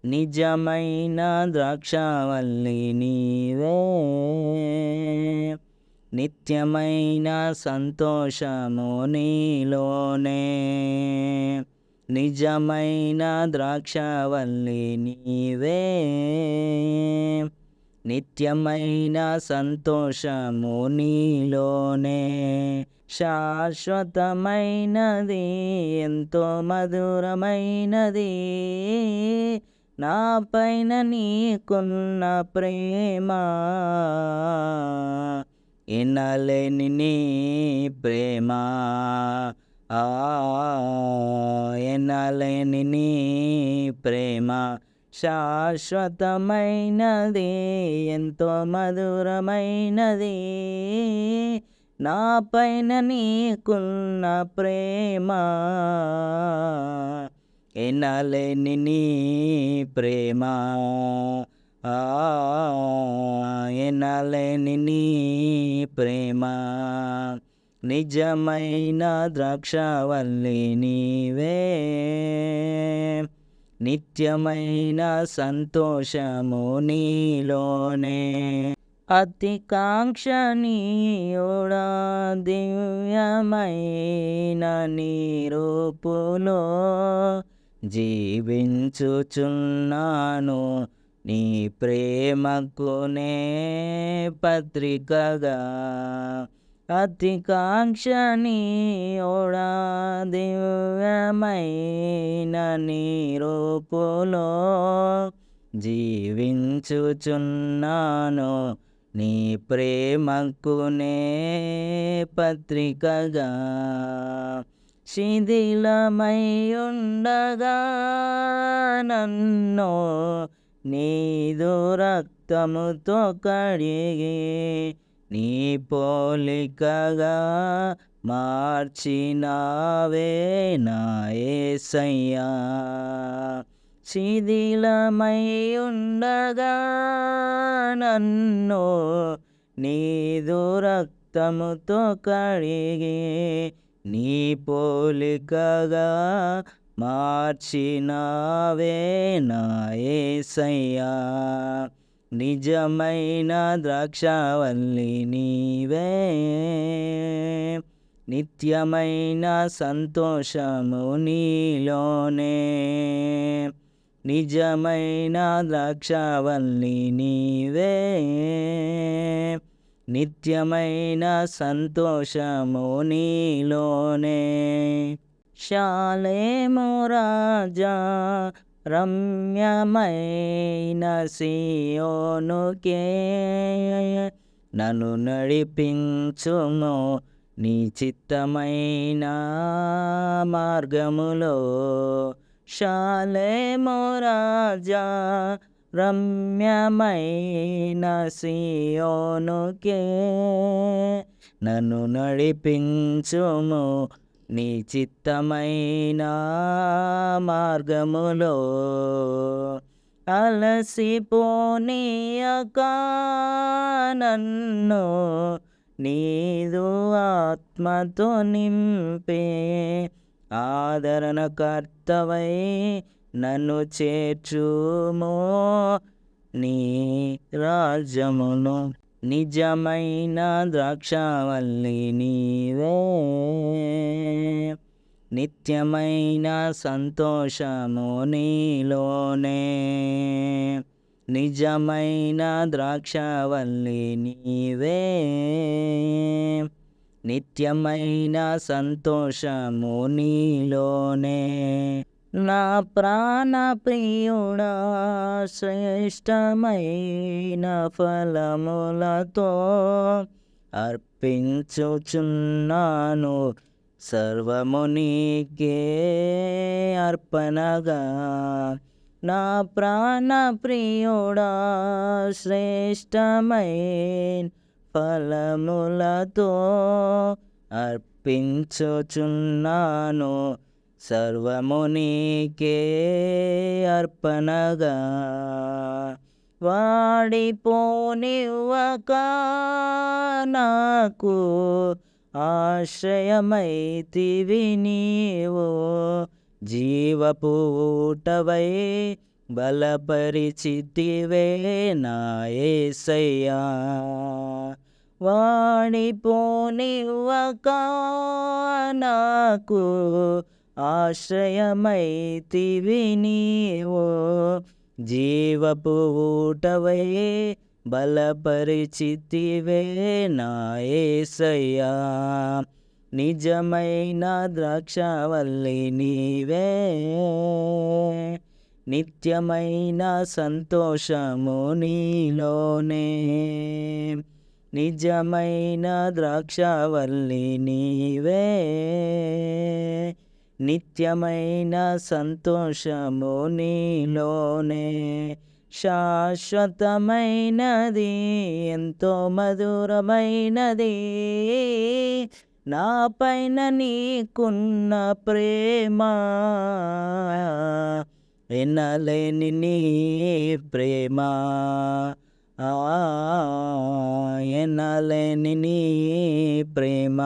నిజమైన ద్రాక్షావల్లి నీవే, నిత్యమైన సంతోషము నీలోనే. నిజమైన ద్రాక్షావల్లి నీవే, నిత్యమైన సంతోషము నీలోనే. శాశ్వతమైనది, ఎంతో మధురమైనది నా పైన నీకున్న ప్రేమ. ఎనలేని నీ ప్రేమ, ఎనలేని నీ ప్రేమ. శాశ్వతమైనది, ఎంతో మధురమైనది నా పైన నీకున్న ప్రేమ. ఎనలేని నీ ప్రేమ, ఎనలేని నీ ప్రేమ. నిజమైన ద్రాక్షావల్లి నీవే, నిత్యమైన సంతోషము నీలోనే. అతి కాంక్షణీయుడా, దివ్యమైన నీ రూపులో జీవించుచున్నాను. నీ ప్రేమకు నే పత్రికగా. అతి కాంక్షణీయుడా, దివ్యమైన నీ రూపులో జీవించుచున్నాను. నీ ప్రేమకు నే పత్రికగా. శిథిలమై ఉండగా నన్ను నీదు రక్తముతో కడిగి నీ పోలికగా మార్చినావే నా యేసయ్యా. శిథిలమై ఉండగా నన్ను నీదు రక్తముతో కడిగి నీ పోలికగా మార్చినావే నా యేసయ్యా. నిజమైన ద్రాక్షావల్లి నీవే, నిత్యమైన సంతోషము నీలోనే. నిజమైన ద్రాక్షావల్లి నీవే, నిత్యమైన సంతోషము నీలోనే. షాలేము రాజా, రమ్యమైన సియోనుకే నన్ను నడిపించుము నీ చిత్తమైన మార్గములో. షాలేము రాజా, రమ్యమైన సియోనుకే నన్ను నడిపించుము నీ చిత్తమైన మార్గములో. అలసిపోనీయక నన్ను నీదు ఆత్మతో నింపే ఆదరణకర్తవై నన్ను చేర్చుమో నీ రాజ్యమును. నిజమైన ద్రాక్షావల్లి నీవే, నిత్యమైన సంతోషము నీలోనే. నిజమైన ద్రాక్షావల్లి నీవే, నిత్యమైన సంతోషము నీలోనే. నా ప్రాణ ప్రియుడా, శ్రేష్టమైన ఫలములతో అర్పించుచున్నాను సర్వము నీకే అర్పణగా. నా ప్రాణ ప్రియుడా, శ్రేష్టమైన ఫలములతో అర్పించుచున్నాను సర్వము నీకే అర్పణగా. వాడిపోనివ్వక నాకు ఆశ్రయమైతివి నీవు. జీవపు ఊటవై బలపరిచితివే నా యేసయ్యా. వాడిపోనివ్వక నాకు ఆశ్రయమైతివి నీవు. జీవపు ఊటవై బలపరిచితివే నా యేసయ్యా. నిజమైన ద్రాక్షవల్లి నీవే, నిత్యమైన సంతోషము నీలోనే. నిజమైన ద్రాక్షవల్లి నీవే, నిత్యమైన సంతోషము నీలోనే. శాశ్వతమైనది ఎంతో మధురమైనది నా పైన నీకున్న ప్రేమ. ఎనలేని నీ ప్రేమ, ఎనలేని నీ ప్రేమ.